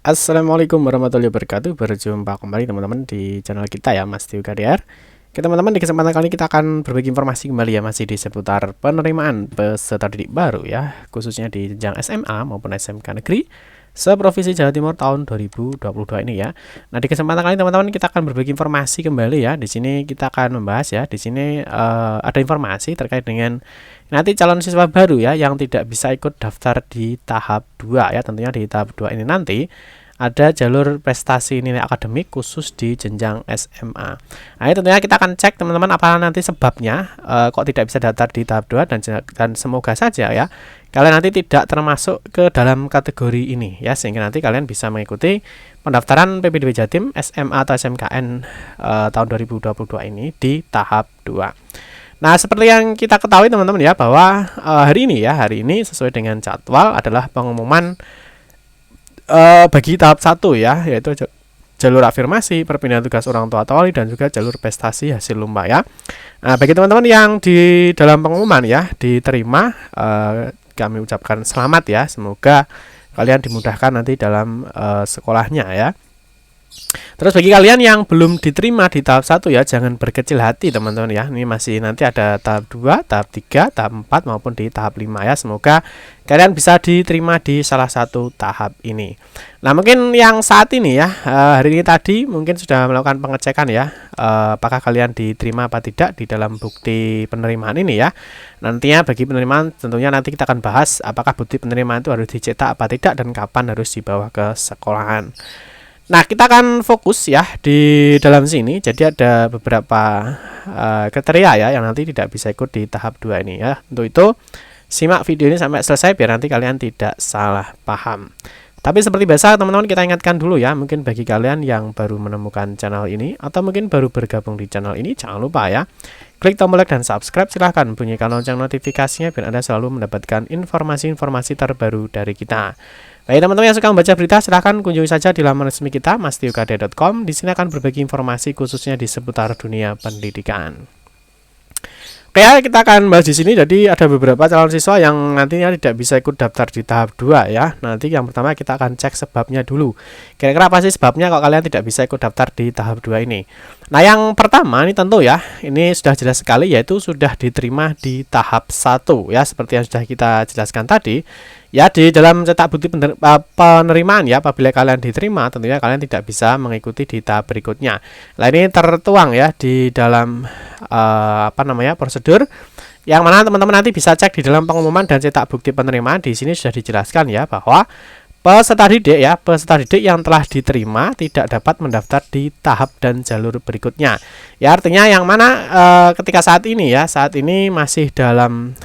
Assalamualaikum warahmatullahi wabarakatuh. Berjumpa kembali teman-teman di channel kita ya, Mas Tio KDR. Oke teman-teman, di kesempatan kali ini kita akan berbagi informasi kembali ya, masih di seputar penerimaan peserta didik baru ya, khususnya di jenjang SMA maupun SMK negeri seprovinsi Jawa Timur tahun 2022 ini ya. Nah, di kesempatan kali ini teman-teman kita akan berbagi informasi kembali ya. Di sini kita akan membahas ya, di sini ada informasi terkait dengan nanti calon siswa baru ya yang tidak bisa ikut daftar di tahap 2 ya. Tentunya di tahap 2 ini nanti ada jalur prestasi nilai akademik khusus di jenjang SMA. Nah, ini tentunya kita akan cek teman-teman apa nanti sebabnya kok tidak bisa daftar di tahap 2 dan semoga saja ya kalian nanti tidak termasuk ke dalam kategori ini ya, sehingga nanti kalian bisa mengikuti pendaftaran PPDB Jatim SMA atau SMKN tahun 2022 ini di tahap 2. Nah, seperti yang kita ketahui teman-teman ya, bahwa hari ini sesuai dengan jadwal adalah pengumuman bagi tahap 1 ya, yaitu jalur afirmasi, perpindahan tugas orang tua atau wali, dan juga jalur prestasi hasil lomba ya. Nah, bagi teman-teman yang di dalam pengumuman ya diterima, kami ucapkan selamat ya, semoga kalian dimudahkan nanti dalam sekolahnya ya. Terus bagi kalian yang belum diterima di tahap 1 ya, jangan berkecil hati teman-teman ya. Ini masih nanti ada tahap 2, tahap 3, tahap 4 maupun di tahap 5 ya. Semoga kalian bisa diterima di salah satu tahap ini. Nah, mungkin yang saat ini ya, hari ini tadi mungkin sudah melakukan pengecekan ya, apakah kalian diterima apa tidak di dalam bukti penerimaan ini ya. Nantinya bagi penerimaan tentunya nanti kita akan bahas apakah bukti penerimaan itu harus dicetak apa tidak dan kapan harus dibawa ke sekolahan. Nah, kita akan fokus ya di dalam sini. Jadi ada beberapa kriteria ya yang nanti tidak bisa ikut di tahap 2 ini ya. Untuk itu simak video ini sampai selesai biar nanti kalian tidak salah paham. Tapi seperti biasa teman-teman, kita ingatkan dulu ya, mungkin bagi kalian yang baru menemukan channel ini atau mungkin baru bergabung di channel ini, jangan lupa ya klik tombol like dan subscribe, silahkan bunyikan lonceng notifikasinya biar Anda selalu mendapatkan informasi-informasi terbaru dari kita. Bagi teman-teman yang suka membaca berita, silahkan kunjungi saja di laman resmi kita mastiokade.com. Di sini akan berbagi informasi khususnya di seputar dunia pendidikan. Oke ya, kita akan bahas di sini. Jadi ada beberapa calon siswa yang nantinya tidak bisa ikut daftar di tahap 2 ya. Nanti yang pertama kita akan cek sebabnya dulu. Kira-kira apa sih sebabnya kok kalian tidak bisa ikut daftar di tahap 2 ini? Nah, yang pertama ini tentu ya, ini sudah jelas sekali, yaitu sudah diterima di tahap 1 ya, seperti yang sudah kita jelaskan tadi. Ya, di dalam cetak bukti penerimaan ya, apabila kalian diterima, tentunya kalian tidak bisa mengikuti di tahap berikutnya. Nah, ini tertuang ya di dalam prosedur yang mana teman-teman nanti bisa cek di dalam pengumuman dan cetak bukti penerimaan. Di sini sudah dijelaskan ya bahwa peserta didik yang telah diterima tidak dapat mendaftar di tahap dan jalur berikutnya. Ya, artinya yang mana ketika saat ini masih dalam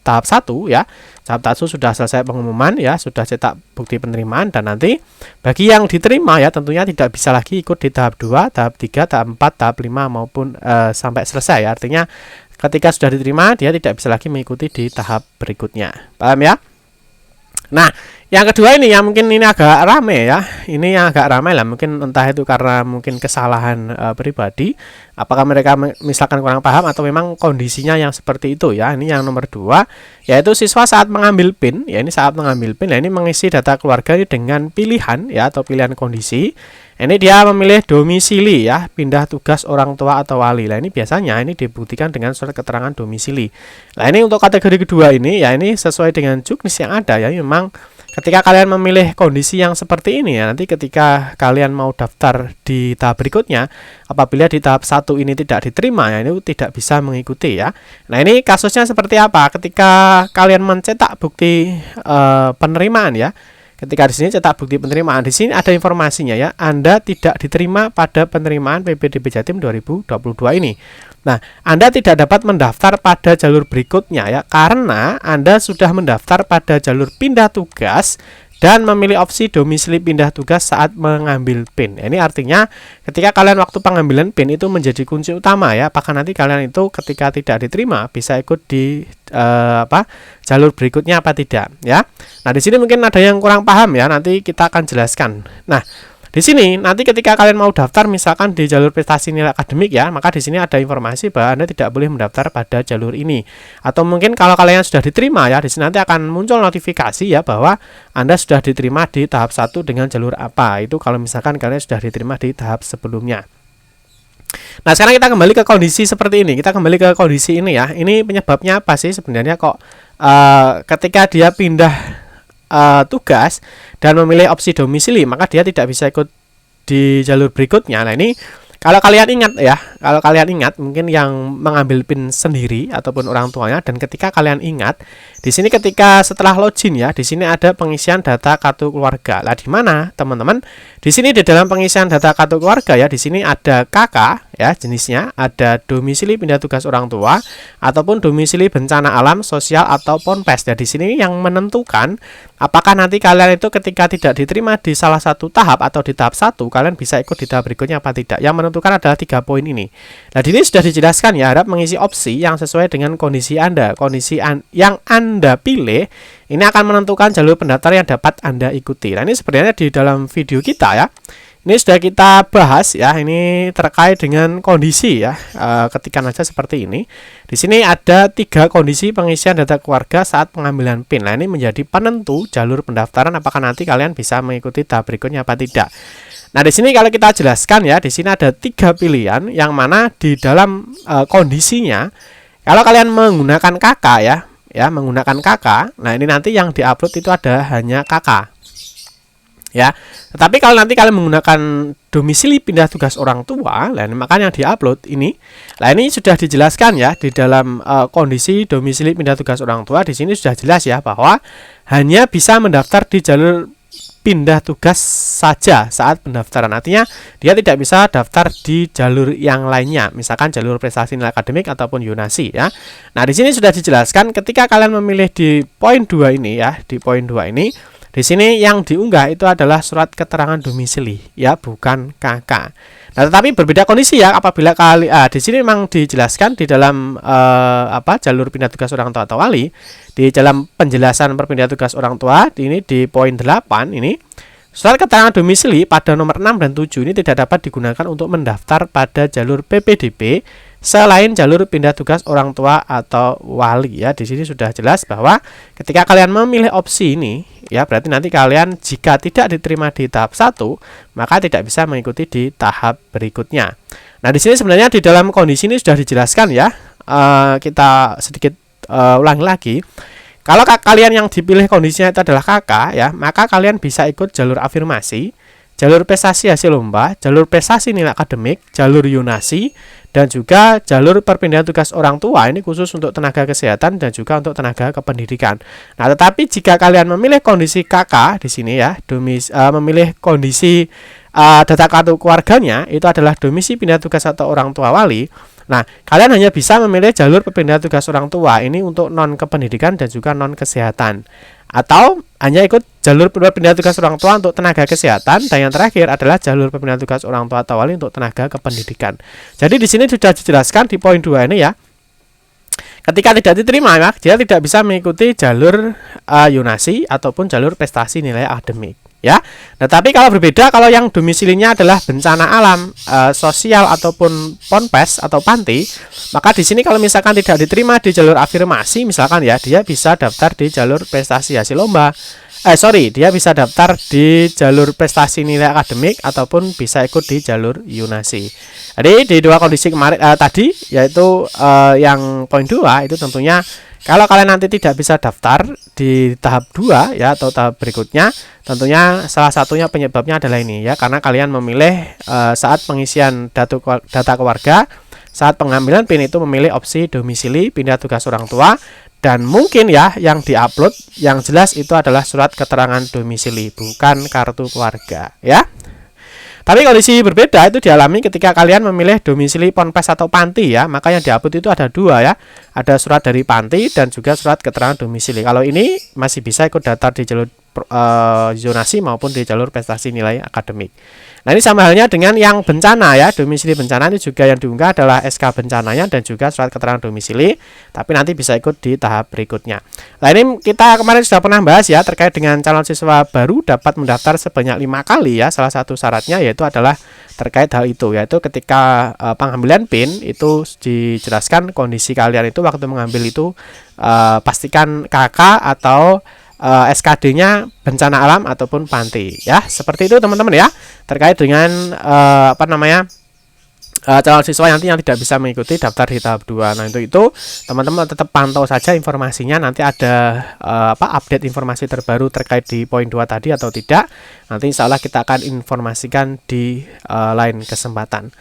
tahap 1 ya. Tahap 1 sudah selesai pengumuman ya, sudah cetak bukti penerimaan, dan nanti bagi yang diterima ya tentunya tidak bisa lagi ikut di tahap 2, tahap 3, tahap 4, tahap 5 maupun sampai selesai ya. Artinya ketika sudah diterima dia tidak bisa lagi mengikuti di tahap berikutnya. Paham ya? Nah, yang kedua ini yang mungkin ini agak ramai ya. Ini yang agak ramai lah, mungkin entah itu karena mungkin kesalahan pribadi, apakah mereka misalkan kurang paham atau memang kondisinya yang seperti itu ya. Ini yang nomor 2, yaitu siswa saat mengambil PIN ya, ini saat mengambil PIN ya, ini mengisi data keluarga ini dengan pilihan ya atau pilihan kondisi. Ini dia memilih domisili ya, pindah tugas orang tua atau wali. Nah, ini biasanya ini dibuktikan dengan surat keterangan domisili. Nah, ini untuk kategori kedua ini ya, ini sesuai dengan juknis yang ada ya. Memang ketika kalian memilih kondisi yang seperti ini ya, nanti ketika kalian mau daftar di tahap berikutnya, apabila di tahap 1 ini tidak diterima ya, ini tidak bisa mengikuti ya. Nah, ini kasusnya seperti apa? Ketika kalian mencetak bukti penerimaan ya, ketika di sini cetak bukti penerimaan, di sini ada informasinya ya, Anda tidak diterima pada penerimaan PPDB Jatim 2022 ini. Nah, Anda tidak dapat mendaftar pada jalur berikutnya ya, karena Anda sudah mendaftar pada jalur pindah tugas dan memilih opsi domisili pindah tugas saat mengambil PIN. Ini artinya ketika kalian waktu pengambilan PIN itu menjadi kunci utama ya, apakah nanti kalian itu ketika tidak diterima bisa ikut di jalur berikutnya apa tidak ya. Nah, di sini mungkin ada yang kurang paham ya, nanti kita akan jelaskan. Nah, Di sini nanti ketika kalian mau daftar misalkan di jalur prestasi nilai akademik ya, maka di sini ada informasi bahwa Anda tidak boleh mendaftar pada jalur ini. Atau mungkin kalau kalian sudah diterima ya, di sini nanti akan muncul notifikasi ya bahwa Anda sudah diterima di tahap 1 dengan jalur apa. Itu kalau misalkan kalian sudah diterima di tahap sebelumnya. Nah, sekarang kita kembali ke kondisi seperti ini. Kita kembali ke kondisi ini ya. Ini penyebabnya apa sih sebenarnya kok ketika dia pindah tugas dan memilih opsi domisili, maka dia tidak bisa ikut di jalur berikutnya. Nah, ini kalau kalian ingat ya, kalau kalian ingat mungkin yang mengambil PIN sendiri ataupun orang tuanya, dan ketika kalian ingat di sini ketika setelah login ya, di sini ada pengisian data kartu keluarga. Lah di mana teman-teman? Di sini di dalam pengisian data kartu keluarga ya, di sini ada KK ya jenisnya, ada domisili pindah tugas orang tua ataupun domisili bencana alam, sosial atau ponpes. Ya di sini yang menentukan apakah nanti kalian itu ketika tidak diterima di salah satu tahap atau di tahap 1 kalian bisa ikut di tahap berikutnya apa tidak. Yang menentukan adalah 3 poin ini. Nah, di sini sudah dijelaskan ya, harap mengisi opsi yang sesuai dengan kondisi Anda. Kondisi yang Anda pilih ini akan menentukan jalur pendaftar yang dapat Anda ikuti. Nah, ini sebenarnya di dalam video kita ya. Ini sudah kita bahas ya, ini terkait dengan kondisi ya, ketikan aja seperti ini. Di sini ada 3 kondisi pengisian data keluarga saat pengambilan PIN. Nah, ini menjadi penentu jalur pendaftaran apakah nanti kalian bisa mengikuti tahap berikutnya apa tidak. Nah, di sini kalau kita jelaskan ya, di sini ada 3 pilihan yang mana di dalam kondisinya kalau kalian menggunakan KK ya, menggunakan KK. Nah, ini nanti yang diupload itu ada hanya KK. Ya, tetapi kalau nanti kalian menggunakan domisili pindah tugas orang tua, maka yang diupload ini, ini sudah dijelaskan ya di dalam kondisi domisili pindah tugas orang tua. Di sini sudah jelas ya bahwa hanya bisa mendaftar di jalur pindah tugas saja saat pendaftaran. Artinya dia tidak bisa daftar di jalur yang lainnya, misalkan jalur prestasi nilai akademik ataupun yonasi ya. Nah, di sini sudah dijelaskan ketika kalian memilih di poin 2 ini ya, di poin 2 ini. Di sini yang diunggah itu adalah surat keterangan domisili ya, bukan KK. Nah, tetapi berbeda kondisi ya apabila di sini memang dijelaskan di dalam jalur pindah tugas orang tua atau wali, di dalam penjelasan perpindahan tugas orang tua ini di poin 8 ini, surat keterangan domisili pada nomor 6 dan 7 ini tidak dapat digunakan untuk mendaftar pada jalur PPDB selain jalur pindah tugas orang tua atau wali ya. Di sini sudah jelas bahwa ketika kalian memilih opsi ini ya, berarti nanti kalian jika tidak diterima di tahap 1 maka tidak bisa mengikuti di tahap berikutnya. Nah, di sini sebenarnya di dalam kondisi ini sudah dijelaskan ya. Kita sedikit ulangi lagi. Kalau kalian yang dipilih kondisinya itu adalah KK ya, maka kalian bisa ikut jalur afirmasi, jalur prestasi hasil lomba, jalur prestasi nilai akademik, jalur yonasi, dan juga jalur perpindahan tugas orang tua. Ini khusus untuk tenaga kesehatan dan juga untuk tenaga kependidikan. Nah, tetapi jika kalian memilih kondisi KK di sini ya, memilih kondisi data kartu keluarganya itu adalah domisi pindah tugas atau orang tua wali. Nah, kalian hanya bisa memilih jalur perpindahan tugas orang tua ini untuk non kependidikan dan juga non kesehatan. Atau hanya ikut jalur perpindahan tugas orang tua untuk tenaga kesehatan, dan yang terakhir adalah jalur perpindahan tugas orang tua atau wali untuk tenaga kependidikan. Jadi di sini sudah dijelaskan di poin 2 ini ya. Ketika tidak diterima, dia tidak bisa mengikuti jalur yonasi ataupun jalur prestasi nilai akademik. Ya, nah, tapi kalau berbeda, kalau yang domisilinya adalah bencana alam, sosial ataupun ponpes atau panti, maka di sini kalau misalkan tidak diterima di jalur afirmasi, misalkan ya, dia bisa daftar di jalur prestasi hasil lomba. Dia bisa daftar di jalur prestasi nilai akademik ataupun bisa ikut di jalur yonasi. Jadi di 2 kondisi kemarin tadi, yaitu yang poin 2 itu tentunya kalau kalian nanti tidak bisa daftar di tahap 2 ya atau tahap berikutnya, tentunya salah satunya penyebabnya adalah ini ya, karena kalian memilih saat pengisian data keluarga, saat pengambilan PIN itu memilih opsi domisili pindah tugas orang tua, dan mungkin ya yang diupload yang jelas itu adalah surat keterangan domisili, bukan kartu keluarga ya. Tapi kondisi berbeda itu dialami ketika kalian memilih domisili ponpes atau panti ya, maka yang diupload itu ada 2 ya. Ada surat dari panti dan juga surat keterangan domisili. Kalau ini masih bisa ikut daftar di jalur zonasi maupun di jalur prestasi nilai akademik. Nah, ini sama halnya dengan yang bencana ya, domisili bencana ini juga yang diunggah adalah SK bencananya dan juga surat keterangan domisili, tapi nanti bisa ikut di tahap berikutnya. Nah, ini kita kemarin sudah pernah bahas ya terkait dengan calon siswa baru dapat mendaftar sebanyak 5 kali ya. Salah satu syaratnya yaitu adalah terkait hal itu, yaitu ketika pengambilan PIN itu dijelaskan kondisi kalian itu waktu mengambil itu pastikan KK atau SKD-nya bencana alam ataupun panti ya. Seperti itu teman-teman ya, terkait dengan calon siswa yang tidak bisa mengikuti daftar di tahap 2. Nah, itu teman-teman tetap pantau saja informasinya, nanti ada update informasi terbaru terkait di poin 2 tadi atau tidak. Nanti insya Allah kita akan informasikan di lain kesempatan.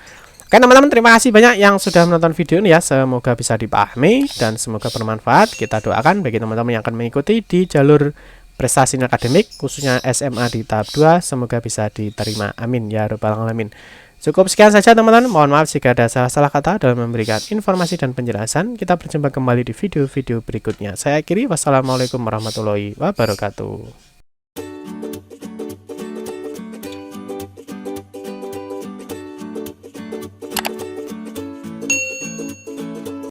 Oke teman-teman, terima kasih banyak yang sudah menonton video ini ya. Semoga bisa dipahami dan semoga bermanfaat. Kita doakan bagi teman-teman yang akan mengikuti di jalur prestasi akademik khususnya SMA di tahap 2, semoga bisa diterima. Amin ya rabbal alamin. Cukup sekian saja teman-teman. Mohon maaf jika ada salah-salah kata dalam memberikan informasi dan penjelasan. Kita berjumpa kembali di video-video berikutnya. Saya akhiri. Wassalamualaikum warahmatullahi wabarakatuh.